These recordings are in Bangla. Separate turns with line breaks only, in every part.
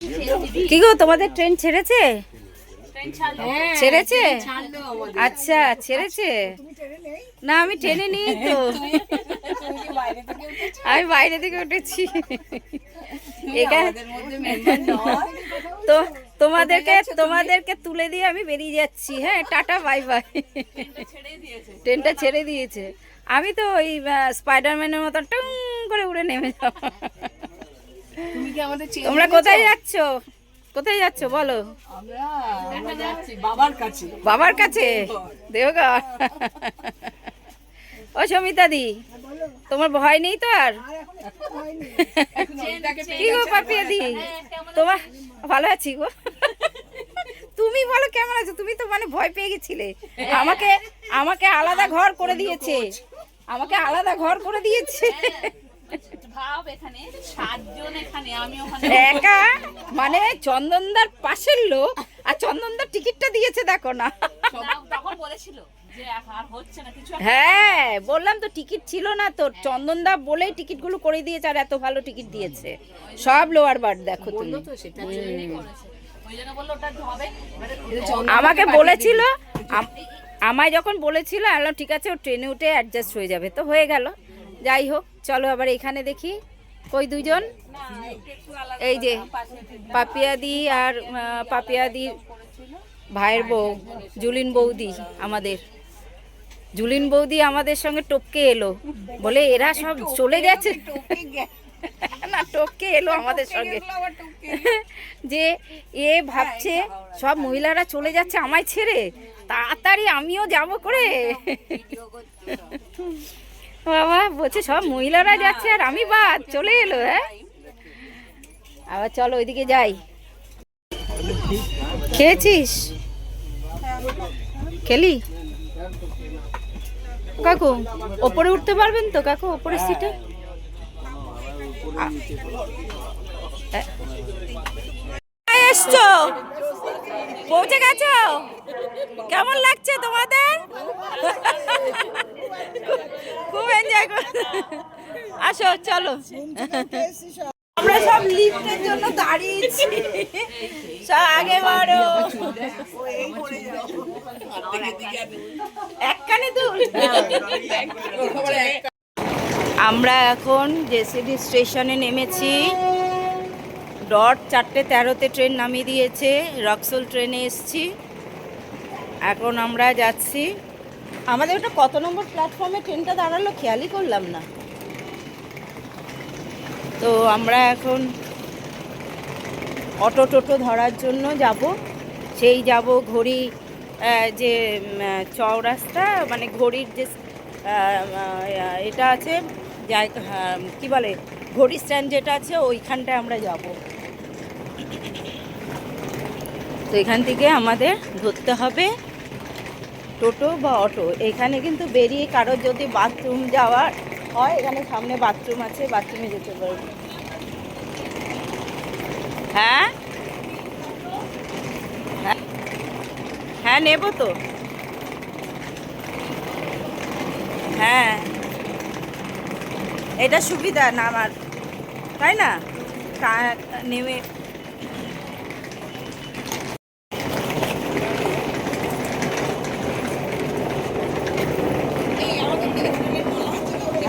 কি গো তোমাদের ট্রেন ছেড়েছে? ছেড়েছে? আচ্ছা ছেড়েছে। না আমি ট্রেনে নেই তো, আমি বাইরে থেকে উঠেছি। তো তোমাদেরকে তুলে দিয়ে আমি বেরিয়ে যাচ্ছি। হ্যাঁ টাটা বাই বাই। ট্রেনটা ছেড়ে দিয়েছে, আমি তো ওই স্পাইডারম্যানের মতো টং করে উড়ে নেমে যাও। তোমরা কোথায় যাচ্ছ? কোথায় যাচ্ছ বলো?
আমরা যাচ্ছি বাবার কাছে।
বাবার কাছে দেওঘর। ও সমিতা দি, তোমার ভয় নেই তো আর? কি গো পাপিয়া দি, তোমার ভালো আছি গো। তুমি বলো কেমন আছো? তুমি তো মানে ভয় পেয়ে গেছিলে। আমাকে আমাকে আলাদা ঘর করে দিয়েছে, আমাকে আলাদা ঘর করে দিয়েছে। একা মানে চন্দনদার পাশের লোক, আর চন্দনদার টিকিটটা দিয়েছে দেখো না। হ্যাঁ বললাম তো টিকিট ছিল না তো, চন্দনদা বলেই টিকিটগুলো করে দিয়েছে, আর এত ভালো টিকিট দিয়েছে সব লোয়ার বার্থ। দেখো তুমি আমাকে বলেছিল, আমায় যখন বলেছিল আলাম ঠিক আছে ও ট্রেনে উঠে অ্যাডজাস্ট হয়ে যাবে, তো হয়ে গেল। যাই হোক চলো আবার এখানে দেখি কই দুজন। এই যে পাপিয়াদি আর পাপিয়াদি ভাইয়ের বউ জুলিন বৌদি, আমাদের জুলিন বৌদি আমাদের সঙ্গে টপকে এলো, বলে এরা সব চলে গেছে। না টপকে এলো আমাদের সঙ্গে, যে এ ভাবছে সব মহিলারা চলে যাচ্ছে আমায় ছেড়ে, তাড়াতাড়ি আমিও যাব করে। বাবা বলছে সব মহিলারা যাচ্ছে আর আমি বাদ, চলে এলো। হ্যাঁ আবার চলো ওইদিকে যাই। খেয়েছিস? খেলি? কাকু ওপরে উঠতে পারবেন তো? কাকু ওপরের সিটে এসছো, পৌঁছে গেছো? কেমন লাগছে তোমাদের? খুব এনজয় করছো? আসো চলো। আমরা সব লিফটের জন্য দাঁড়িয়েছি, আগে বাড়ো। একখানে দুল। আমরা এখন জেসিডি স্টেশনে নেমেছি। ডট 4:13-তে ট্রেন নামিয়ে দিয়েছে, রক্সোল ট্রেনে এসছি। এখন আমরা যাচ্ছি, আমাদের ওটা কত নম্বর প্ল্যাটফর্মে ট্রেনটা দাঁড়ালো খেয়ালই করলাম না। তো আমরা এখন অটো টোটো ধরার জন্য যাব, সেই যাব ঘড়ি যে চৌরাস্তা, মানে ঘড়ির যে এটা আছে কি বলে ঘড়ি স্ট্যান্ড যেটা আছে ওইখানটায় আমরা যাব। তো এখান থেকে আমাদের ধরতে হবে টোটো বা অটো। এখানে কিন্তু বেরিয়ে কারোর যদি বাথরুম যাওয়ার হয়, এখানে সামনে বাথরুম আছে, বাথরুমে যেতে পারবে। হ্যাঁ হ্যাঁ নেব তো। হ্যাঁ এটা সুবিধা না আমার, তাই না? নেমে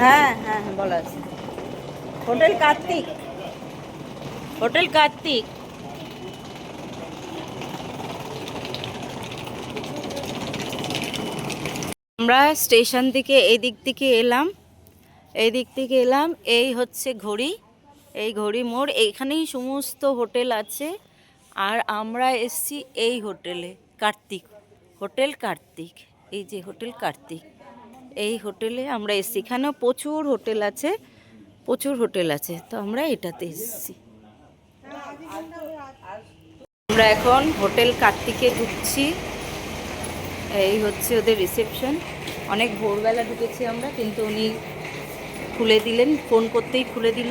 হ্যাঁ হ্যাঁ হ্যাঁ বলা আছে। Hotel Kartik, hotel Kartik. আমরা স্টেশন থেকে এই দিক থেকে এলাম, এই হচ্ছে ঘড়ি, এই ঘড়ি মোড়, এইখানেই সমস্ত হোটেল আছে। আর আমরা এসছি এই হোটেলে, কার্তিক হোটেল কার্তিক, এই যে হোটেল কার্তিক, এই হোটেলে আমরা এসছি। এখানেও প্রচুর হোটেল আছে, প্রচুর হোটেল আছে, তো আমরা এটাতে এসছি। আমরা এখন হোটেল কার্তিকে ঢুকছি। এই হচ্ছে ওদের রিসেপশন। অনেক ভোরবেলা ঢুকেছি আমরা, কিন্তু উনি খুলে দিলেন, ফোন করতেই খুলে দিল।